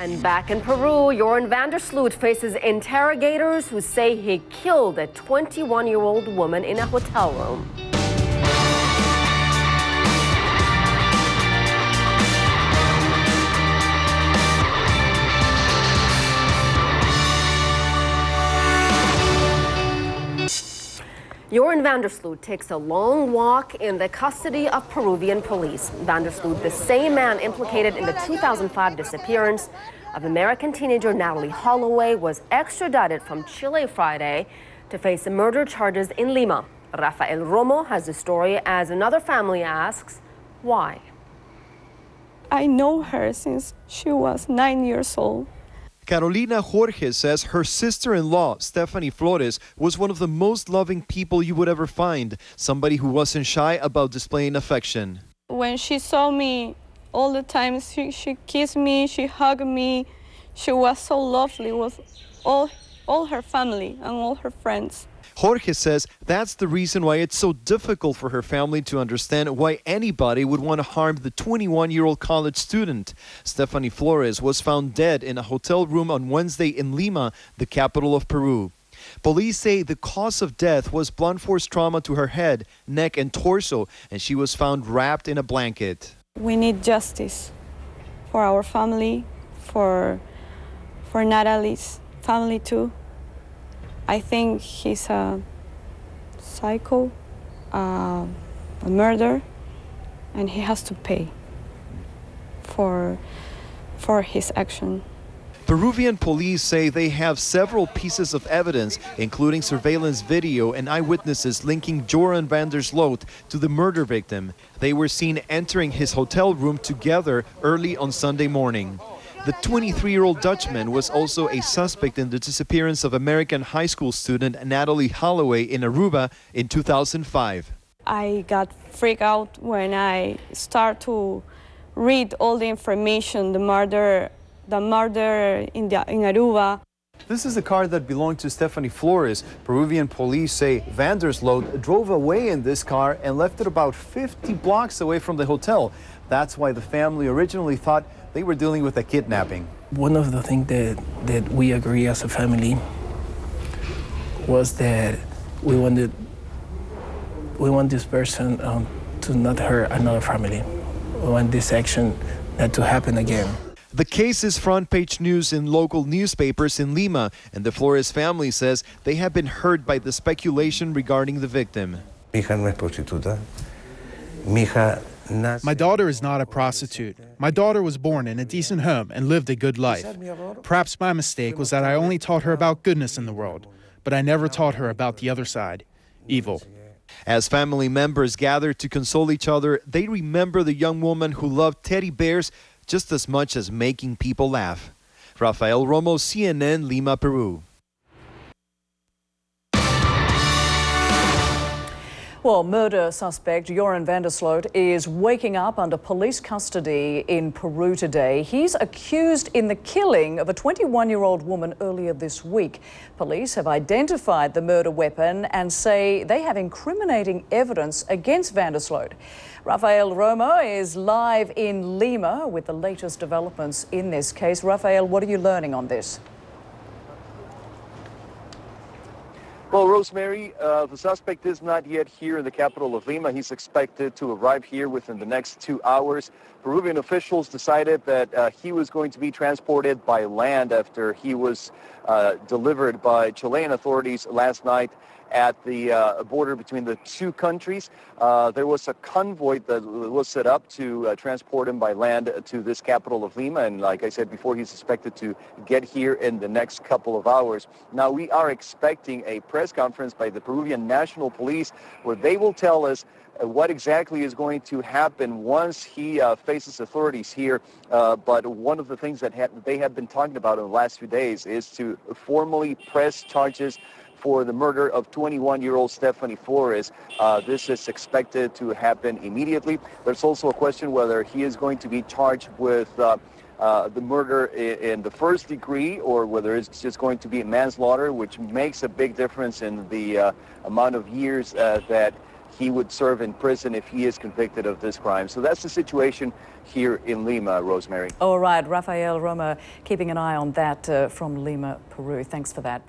And back in Peru, Joran van der Sloot faces interrogators who say he killed a 21-year-old woman in a hotel room. Joran van der Sloot takes a long walk in the custody of Peruvian police. Van der Sloot, the same man implicated in the 2005 disappearance of American teenager Natalee Holloway, was extradited from Chile Friday to face murder charges in Lima. Rafael Romo has the story as another family asks, why? I know her since she was 9 years old. Carolina Jorge says her sister-in-law, Stephany Flores, was one of the most loving people you would ever find, somebody who wasn't shy about displaying affection. When she saw me all the time, she kissed me, she hugged me. She was so lovely with all her family and all her friends. Jorge says that's the reason why it's so difficult for her family to understand why anybody would want to harm the 21-year-old college student. Stephany Flores was found dead in a hotel room on Wednesday in Lima, the capital of Peru. Police say the cause of death was blunt force trauma to her head, neck, and torso, and she was found wrapped in a blanket. We need justice for our family, for Natalee's family too. I think he's a psycho, a murderer, and he has to pay for his action. Peruvian police say they have several pieces of evidence, including surveillance video and eyewitnesses linking Joran van der Sloot to the murder victim. They were seen entering his hotel room together early on Sunday morning. The 23-year-old Dutchman was also a suspect in the disappearance of American high school student Natalee Holloway in Aruba in 2005. I got freaked out when I started to read all the information, the murder in Aruba. This is the car that belonged to Stephany Flores. Peruvian police say van der Sloot drove away in this car and left it about 50 blocks away from the hotel. That's why the family originally thought they were dealing with a kidnapping. One of the things that we agree as a family was that we want this person to not hurt another family. We want this action not to happen again. The case is front page news in local newspapers in Lima, and the Flores family says they have been hurt by the speculation regarding the victim. My daughter is not a prostitute. My daughter was born in a decent home and lived a good life. Perhaps my mistake was that I only taught her about goodness in the world, but I never taught her about the other side, evil. As family members gather to console each other, they remember the young woman who loved teddy bears just as much as making people laugh. Rafael Romo, CNN, Lima, Peru. Well, murder suspect Joran van der Sloot is waking up under police custody in Peru today. He's accused in the killing of a 21-year-old woman earlier this week. Police have identified the murder weapon and say they have incriminating evidence against van der Sloot. Rafael Romo is live in Lima with the latest developments in this case. Rafael, what are you learning on this? Well, Rosemary, the suspect is not yet here in the capital of Lima. He's expected to arrive here within the next 2 hours. Peruvian officials decided that he was going to be transported by land after he was delivered by Chilean authorities last night at the border between the two countries. There was a convoy that was set up to transport him by land to this capital of Lima, and like I said before, he's expected to get here in the next couple of hours. Now, we are expecting a press conference by the Peruvian National Police where they will tell us what exactly is going to happen once he faces authorities here. But one of the things that they have been talking about in the last few days is to formally press charges for the murder of 21-year-old Stephany Flores. This is expected to happen immediately. There's also a question whether he is going to be charged with the murder in the first degree or whether it's just going to be manslaughter, which makes a big difference in the amount of years that he would serve in prison if he is convicted of this crime. So that's the situation here in Lima, Rosemary. All right, Rafael Romo keeping an eye on that from Lima, Peru. Thanks for that.